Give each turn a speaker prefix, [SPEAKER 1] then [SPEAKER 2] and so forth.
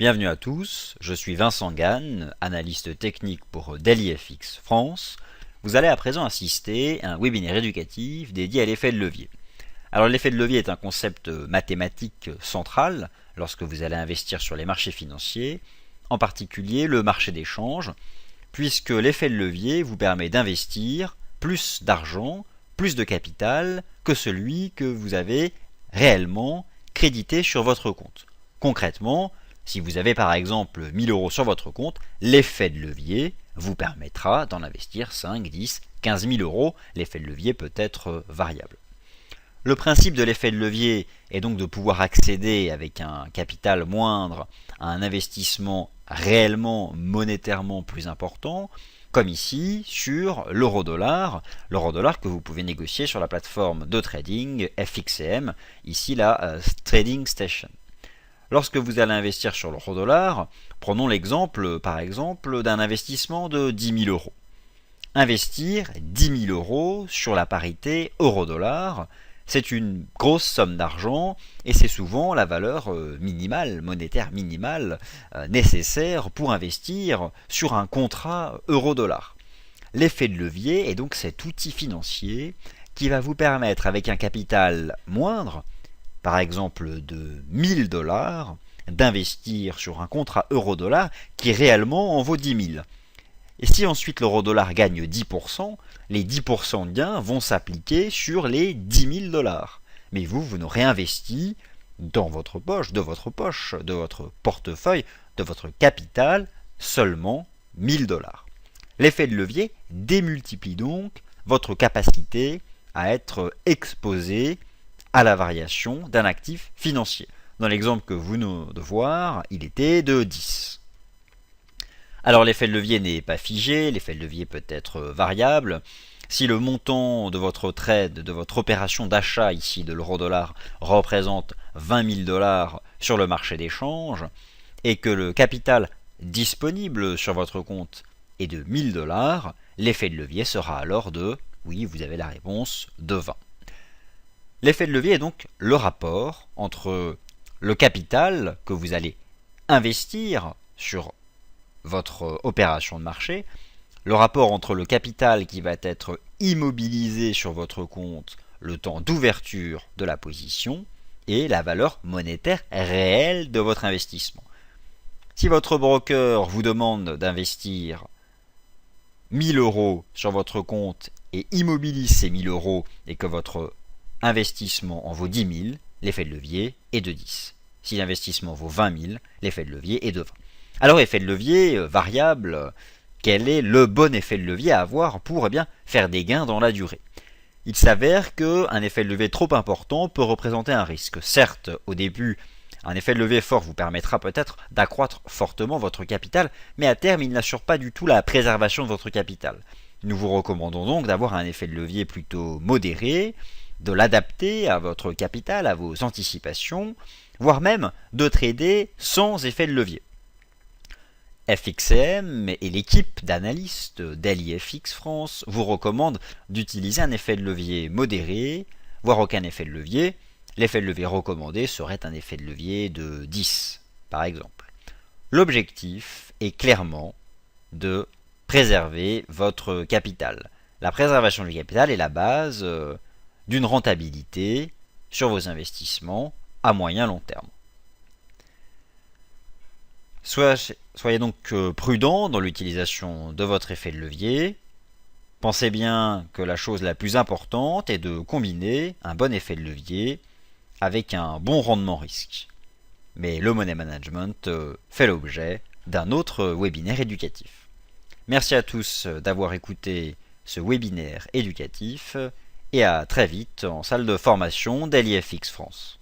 [SPEAKER 1] Bienvenue à tous, je suis Vincent Gann, analyste technique pour DailyFX France. Vous allez à présent assister à un webinaire éducatif dédié à l'effet de levier. Alors l'effet de levier est un concept mathématique central lorsque vous allez investir sur les marchés financiers, en particulier le marché des changes, puisque l'effet de levier vous permet d'investir plus d'argent, plus de capital que celui que vous avez réellement crédité sur votre compte. Concrètement, si vous avez par exemple 1000 € sur votre compte, l'effet de levier vous permettra d'en investir 5, 10, 15 000 €. L'effet de levier peut être variable. Le principe de l'effet de levier est donc de pouvoir accéder avec un capital moindre à un investissement réellement monétairement plus important, comme ici sur l'euro-dollar que vous pouvez négocier sur la plateforme de trading FXCM, ici la Trading Station. Lorsque vous allez investir sur l'euro-dollar, prenons l'exemple par exemple d'un investissement de 10 000 €. Investir 10 000 € sur la parité euro-dollar, c'est une grosse somme d'argent et c'est souvent la valeur minimale, monétaire minimale, nécessaire pour investir sur un contrat euro-dollar. L'effet de levier est donc cet outil financier qui va vous permettre, avec un capital moindre, par exemple de 1000 $, d'investir sur un contrat euro-dollar qui réellement en vaut 10 000. Et si ensuite l'euro-dollar gagne 10%, les 10% de gains vont s'appliquer sur les 10 000 $. Mais vous n'aurez investi dans votre poche, de votre portefeuille, de votre capital, seulement 1000 $. L'effet de levier démultiplie donc votre capacité à être exposé à la variation d'un actif financier. Dans l'exemple que vous venez de voir, il était de 10. Alors l'effet de levier n'est pas figé, l'effet de levier peut être variable. Si le montant de votre trade, de votre opération d'achat ici de l'euro-dollar représente 20 000 $ sur le marché des changes et que le capital disponible sur votre compte est de 1000 $, l'effet de levier sera alors de, oui vous avez la réponse, de 20. L'effet de levier est donc le rapport entre le capital que vous allez investir sur votre opération de marché, le rapport entre le capital qui va être immobilisé sur votre compte le temps d'ouverture de la position et la valeur monétaire réelle de votre investissement. Si votre broker vous demande d'investir 1000 € sur votre compte et immobilise ces 1000 € et que votre investissement en vaut 10 000, l'effet de levier est de 10. Si l'investissement vaut 20 000, l'effet de levier est de 20. Alors, effet de levier variable, quel est le bon effet de levier à avoir pour faire des gains dans la durée? Il s'avère qu'un effet de levier trop important peut représenter un risque. Certes, au début, un effet de levier fort vous permettra peut-être d'accroître fortement votre capital, mais à terme, il n'assure pas du tout la préservation de votre capital. Nous vous recommandons donc d'avoir un effet de levier plutôt modéré, de l'adapter à votre capital, à vos anticipations, voire même de trader sans effet de levier. FXCM et l'équipe d'analystes DailyFX France vous recommandent d'utiliser un effet de levier modéré, voire aucun effet de levier. L'effet de levier recommandé serait un effet de levier de 10, par exemple. L'objectif est clairement de préserver votre capital. La préservation du capital est la base d'une rentabilité sur vos investissements à moyen long terme. Soyez donc prudent dans l'utilisation de votre effet de levier. Pensez bien que la chose la plus importante est de combiner un bon effet de levier avec un bon rendement risque. Mais le money management fait l'objet d'un autre webinaire éducatif. Merci à tous d'avoir écouté ce webinaire éducatif et à très vite en salle de formation DailyFX France.